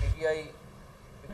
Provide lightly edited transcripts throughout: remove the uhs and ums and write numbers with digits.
PTI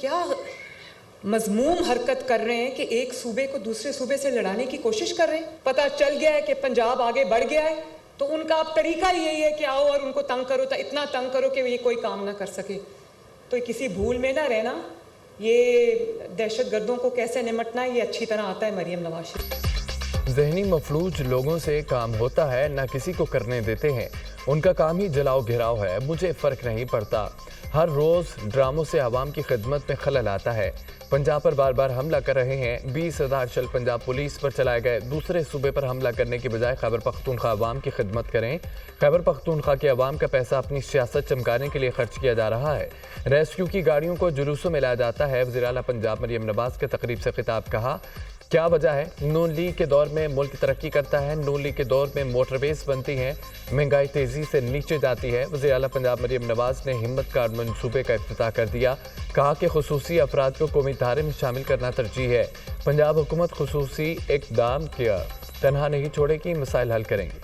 کیا مذموم حرکت کر رہے ہیں کہ ایک صوبے کو دوسرے صوبے سے لڑانے کی کوشش کر رہے ہیں. پتہ چل گیا ہے کہ پنجاب آگے بڑھ گیا ہے تو ان کا اب طریقہ یہی ہے کہ آؤ اور ان کو تنگ کرو, اتنا تنگ کرو کہ یہ کوئی کام نہ کر سکے. تو کسی بھول میں نہ رہنا. یہ دہشت گردوں کو کیسے نمٹنا ہے یہ اچھی طرح آتا ہے مریم نواز شریف. ذہنی مفلوج لوگوں سے کام ہوتا ہے, نہ کسی کو کرنے دیتے ہیں. ان کا کام ہی جلاؤ گھراؤ ہے. مجھے فرق نہیں پڑتا. ہر روز ڈراموں سے عوام کی خدمت میں خلل آتا ہے. پنجاب پر بار بار حملہ کر رہے ہیں. 20,000 شل پنجاب پولیس پر چلائے گئے. دوسرے صوبے پر حملہ کرنے کے بجائے خیبر پختونخوا عوام کی خدمت کریں. خیبر پختونخوا کے عوام کا پیسہ اپنی سیاست چمکانے کے لیے خرچ کیا جا رہا ہے. ریسکیو کی گاڑیوں کو جلوسوں میں لایا جاتا ہے. وزیر اعلیٰ پنجاب مریم نواز کے تقریب سے خطاب. کہا کیا وجہ ہے؟ نون لیگ کے دور میں ملک ترقی کرتا ہے. نون لیگ کے دور میں موٹر ویز بنتی ہیں, مہنگائی تیزی سے نیچے جاتی ہے. وزیر اعلیٰ پنجاب مریم نواز نے ہمت کارڈ منصوبے کا افتتاح کر دیا. کہا کہ خصوصی افراد کو قومی دھارے میں شامل کرنا ترجیح ہے. پنجاب حکومت خصوصی اقدام کیا تنہا نہیں چھوڑے گی, مسائل حل کریں گی.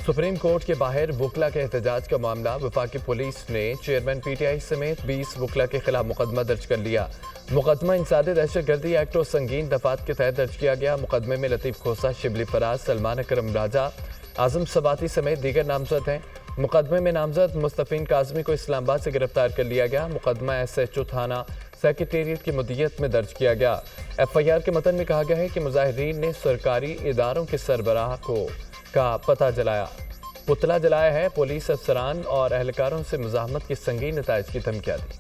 سپریم کورٹ کے باہر وکلا کے احتجاج کا معاملہ. وفاقی پولیس نے چیئرمین پی ٹی آئی سمیت 20 وکلا کے خلاف مقدمہ درج کر لیا. مقدمہ انسداد دہشت گردی ایکٹ اور سنگین دفعات کے تحت درج کیا گیا. مقدمے میں لطیف کھوسہ, شبلی فراز, سلمان اکرم راجہ, اعظم سباتی سمیت دیگر نامزد ہیں. مقدمے میں نامزد مصطفین کاظمی کو اسلام آباد سے گرفتار کر لیا گیا. مقدمہ ایس ایچ او تھانہ سیکریٹریٹ کی مدیریت میں درج کیا گیا. ایف آئی آر کے متن میں کہا گیا ہے کہ مظاہرین نے سرکاری اداروں کے سربراہ کا پتلا جلایا ہے. پولیس افسران اور اہلکاروں سے مزاحمت کی سنگین نتائج کی دھمکیاں دی.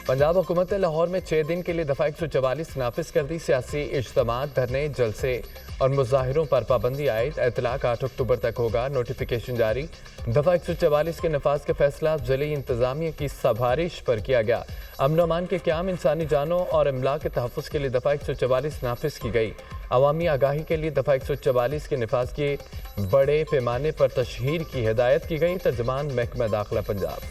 پنجاب حکومت نے لاہور میں 6 دن کے لیے دفعہ 144 نافذ کر دی. سیاسی اجتماعات, دھرنے, جلسے اور مظاہروں پر پابندی عائد. اطلاق 8 اکتوبر تک ہوگا. نوٹیفیکیشن جاری. دفعہ 144 کے نفاذ کا فیصلہ ضلعی انتظامیہ کی سفارش پر کیا گیا. امن و امان کے قیام, انسانی جانوں اور املاک کے تحفظ کے لیے دفعہ 144 نافذ کی گئی. عوامی آگاہی کے لیے دفعہ 144 کے نفاذ کی بڑے پیمانے پر تشہیر کی ہدایت کی گئی. ترجمان محکمہ داخلہ پنجاب.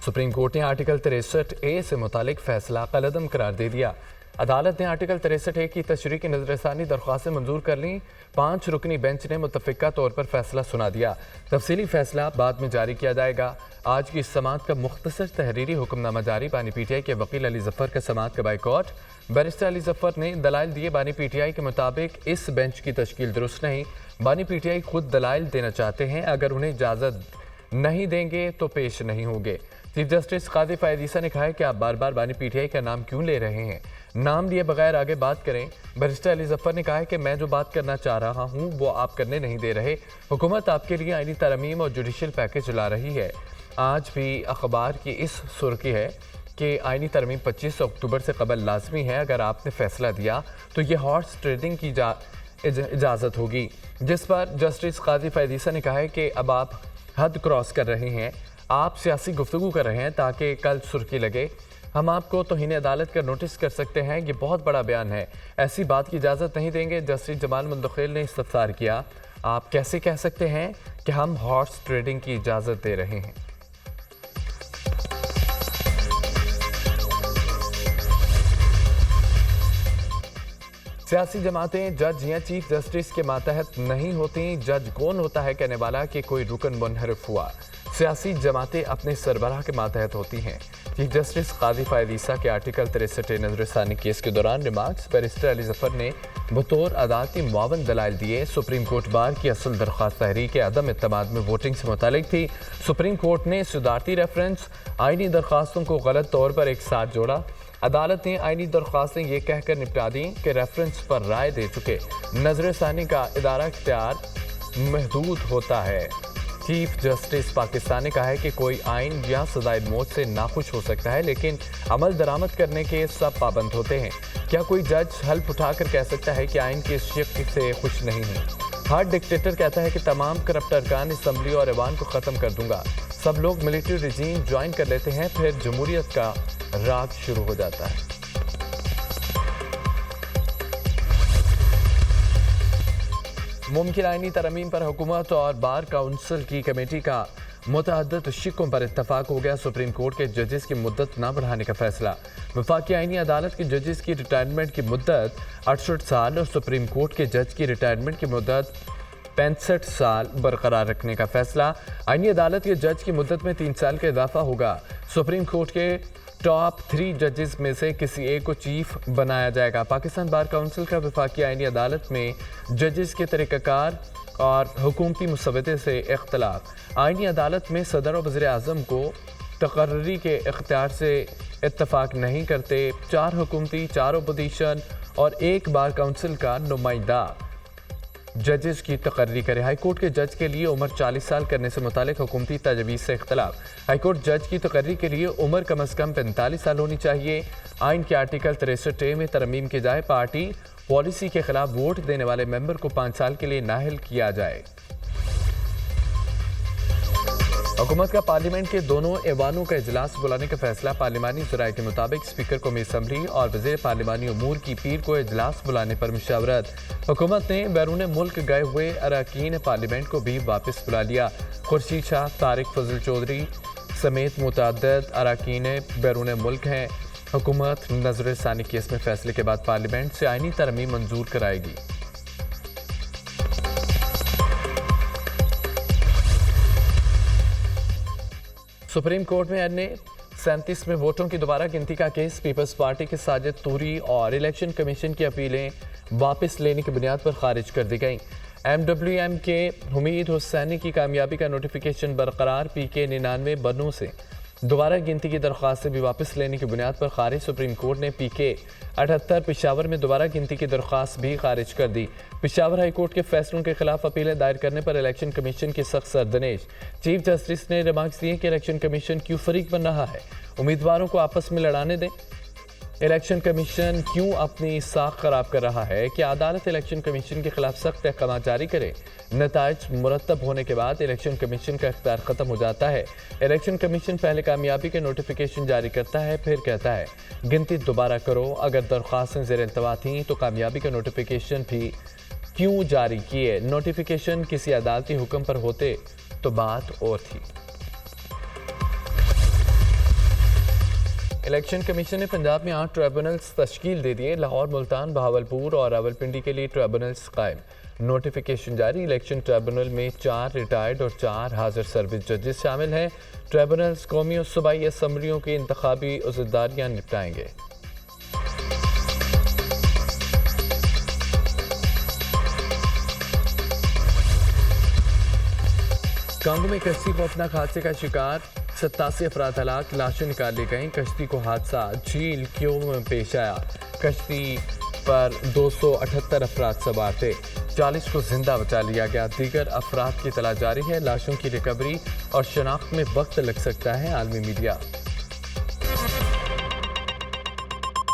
سپریم کورٹ نے آرٹیکل 63A سے متعلق فیصلہ کالعدم قرار دے دیا. عدالت نے آرٹیکل 63A کی تشریح کی نظر ثانی درخواستیں منظور کر لیں. 5 رکنی بینچ نے متفقہ طور پر فیصلہ سنا دیا. تفصیلی فیصلہ بعد میں جاری کیا جائے گا. آج کی سماعت کا مختصر تحریری حکم نامہ جاری. بانی پی ٹی آئی کے وکیل علی ظفر کا سماعت کا بائیکاٹ. بیرسٹر علی ظفر نے دلائل دیے. بانی پی ٹی آئی کے مطابق اس بینچ کی تشکیل درست نہیں. بانی پی ٹی آئی خود دلائل دینا چاہتے ہیں. اگر انہیں اجازت نہیں دیں گے تو پیش نہیں ہوں گے. چیف جسٹس قاضی فائد عیسیٰ نے کہا ہے کہ آپ بار بار بانی پی ٹی آئی کا نام کیوں لے رہے ہیں؟ نام لیے بغیر آگے بات کریں. بیرسٹر علی ظفر نے کہا ہے کہ میں جو بات کرنا چاہ رہا ہوں وہ آپ کرنے نہیں دے رہے. حکومت آپ کے لیے آئینی ترمیم اور جوڈیشل پیکج لا رہی ہے. آج بھی اخبار کی اس سرخی ہے کہ آئینی ترمیم 25 اکتوبر سے قبل لازمی ہے. اگر آپ نے فیصلہ دیا تو یہ ہارس ٹریڈنگ کی اجازت ہوگی, جس پر جسٹس قاضی فائد عیسیٰ نے کہا ہے کہ اب آپ حد کراس کر رہے ہیں. آپ سیاسی گفتگو کر رہے ہیں تاکہ کل سرخی لگے. ہم آپ کو توہین عدالت کا نوٹس کر سکتے ہیں. یہ بہت بڑا بیان ہے. ایسی بات کی اجازت نہیں دیں گے. جسٹس جمال مندخیل نے استفسار کیا, آپ کیسے کہہ سکتے ہیں کہ ہم ہارس ٹریڈنگ کی اجازت دے رہے ہیں؟ سیاسی جماعتیں جج یا چیف جسٹس کے ماتحت نہیں ہوتی. جج کون ہوتا ہے کہنے والا کہ کوئی رکن منحرف ہوا. سیاسی جماعتیں اپنے سربراہ کے ماتحت ہوتی ہیں. چیف جسٹس قاضی فائد عیسیٰ کے آرٹیکل 63 نظر ثانی کیس کے دوران ریمارکس. بیرسٹر علی ظفر نے بطور عدالتی معاون دلائل دیے. سپریم کورٹ بار کی اصل درخواست تحریک عدم اعتماد میں ووٹنگ سے متعلق تھی. سپریم کورٹ نے صدارتی ریفرنس آئینی درخواستوں کو غلط طور پر ایک ساتھ جوڑا. عدالت نے آئینی درخواستیں یہ کہہ کر نپٹا دیں کہ ریفرنس پر رائے دے چکے نظر ثانی کا ادارہ اختیار محدود ہوتا ہے. چیف جسٹس پاکستان نے کہا ہے کہ کوئی آئین یا سزائے موت سے ناخوش ہو سکتا ہے لیکن عمل درآمد کرنے کے سب پابند ہوتے ہیں. کیا کوئی جج حلف اٹھا کر کہہ سکتا ہے کہ آئین کے اس شق سے خوش نہیں ہے؟ ہر ڈکٹیٹر کہتا ہے کہ تمام کرپٹ ارکان اسمبلی اور ایوان کو ختم کر دوں گا. سب لوگ ملٹری رجیم جوائن کر لیتے ہیں, پھر جمہوریت کا راگ شروع ہو جاتا ہے. ممکن آئینی ترمیم پر حکومت اور بار کونسل کی کمیٹی کا متعدد شقوں پر اتفاق ہو گیا۔ سپریم کورٹ کے ججز کی مدت نہ بڑھانے کا فیصلہ۔ وفاقی آئینی عدالت کے ججز کی ریٹائرمنٹ کی مدت 68 سال اور سپریم کورٹ کے جج کی ریٹائرمنٹ کی مدت 65 سال برقرار رکھنے کا فیصلہ۔ آئینی عدالت کے جج کی مدت میں 3 سال کا اضافہ ہوگا۔ سپریم کورٹ کے ٹاپ 3 ججز میں سے کسی ایک کو چیف بنایا جائے گا۔ پاکستان بار کونسل کا وفاقی آئینی عدالت میں ججز کے طریقہ کار اور حکومتی مسودے سے اختلاف۔ آئینی عدالت میں صدر و وزیر اعظم کو تقرری کے اختیار سے اتفاق نہیں کرتے۔ 4 حکومتی، 4 اپوزیشن اور 1 بار کونسل کا نمائندہ ججز کی تقرری کرے۔ ہائی کورٹ کے جج کے لیے عمر 40 سال کرنے سے متعلق حکومتی تجویز سے اختلاف۔ ہائی کورٹ جج کی تقرری کے لیے عمر کم از کم 45 سال ہونی چاہیے۔ آئین کے آرٹیکل 63A میں ترمیم کی جائے۔ پارٹی پالیسی کے خلاف ووٹ دینے والے ممبر کو 5 سال کے لیے نااہل کیا جائے۔ حکومت کا پارلیمنٹ کے دونوں ایوانوں کا اجلاس بلانے کا فیصلہ۔ پارلیمانی ذرائع کے مطابق اسپیکر قومی اسمبلی اور وزیر پارلیمانی امور کی پیر کو اجلاس بلانے پر مشاورت۔ حکومت نے بیرون ملک گئے ہوئے اراکین پارلیمنٹ کو بھی واپس بلا لیا۔ خورشید شاہ، طارق فضل چودھری سمیت متعدد اراکین بیرون ملک ہیں۔ حکومت نظر ثانی کیس میں فیصلے کے بعد پارلیمنٹ سے آئینی ترمیم منظور کرائے گی۔ سپریم کورٹ میں این 37 میں ووٹوں کی دوبارہ گنتی کا کیس۔ پیپلز پارٹی کے ساجد طوری اور الیکشن کمیشن کی اپیلیں واپس لینے کی بنیاد پر خارج کر دی گئیں۔ MWM کے حمید حسینی کی کامیابی کا نوٹیفیکیشن برقرار۔ PK 99 بنوں سے دوبارہ گنتی کی درخواست بھی واپس لینے کی بنیاد پر خارج۔ سپریم کورٹ نے PK 78 پشاور میں دوبارہ گنتی کی درخواست بھی خارج کر دی۔ پشاور ہائی کورٹ کے فیصلوں کے خلاف اپیلیں دائر کرنے پر الیکشن کمیشن کی سخت سرزنش۔ چیف جسٹس نے ریمارکس دیے کہ الیکشن کمیشن کیوں فریق بن رہا ہے، امیدواروں کو آپس میں لڑانے دیں۔ الیکشن کمیشن کیوں اپنی ساکھ خراب کر رہا ہے کہ عدالت الیکشن کمیشن کے خلاف سخت احکامات جاری کرے۔ نتائج مرتب ہونے کے بعد الیکشن کمیشن کا اختیار ختم ہو جاتا ہے۔ الیکشن کمیشن پہلے کامیابی کے نوٹیفیکیشن جاری کرتا ہے، پھر کہتا ہے گنتی دوبارہ کرو۔ اگر درخواستیں زیر التوا تھیں تو کامیابی کا نوٹیفیکیشن بھی کیوں جاری کیے؟ نوٹیفیکیشن کسی عدالتی حکم پر ہوتے تو بات اور تھی۔ الیکشن کمیشن نے پنجاب میں 8 ٹریبونلز تشکیل دے دیے۔ لاہور، ملتان، بہاولپور اور راولپنڈی کے لیے ٹریبونلز قائم۔ نوٹیفیکیشن جاری۔ الیکشن ٹریبونل میں 4 ریٹائرڈ اور 4 حاضر سروس ججز شامل ہیں۔ ٹریبونلز قومی اور صوبائی اسمبلیوں کی انتخابی عہدیداریاں نپٹائیں گے۔ کانگو میں کشتی خوفناک حادثے کا شکار، 87 افراد ہلاک، لاشیں نکال لی گئیں۔ کشتی کو حادثہ جھیل کیو میں پیش آیا۔ کشتی پر 278 افراد سوار تھے، 40 کو زندہ بچا لیا گیا۔ دیگر افراد کی تلاش جاری ہے۔ لاشوں کی ریکوری اور شناخت میں وقت لگ سکتا ہے۔ عالمی میڈیا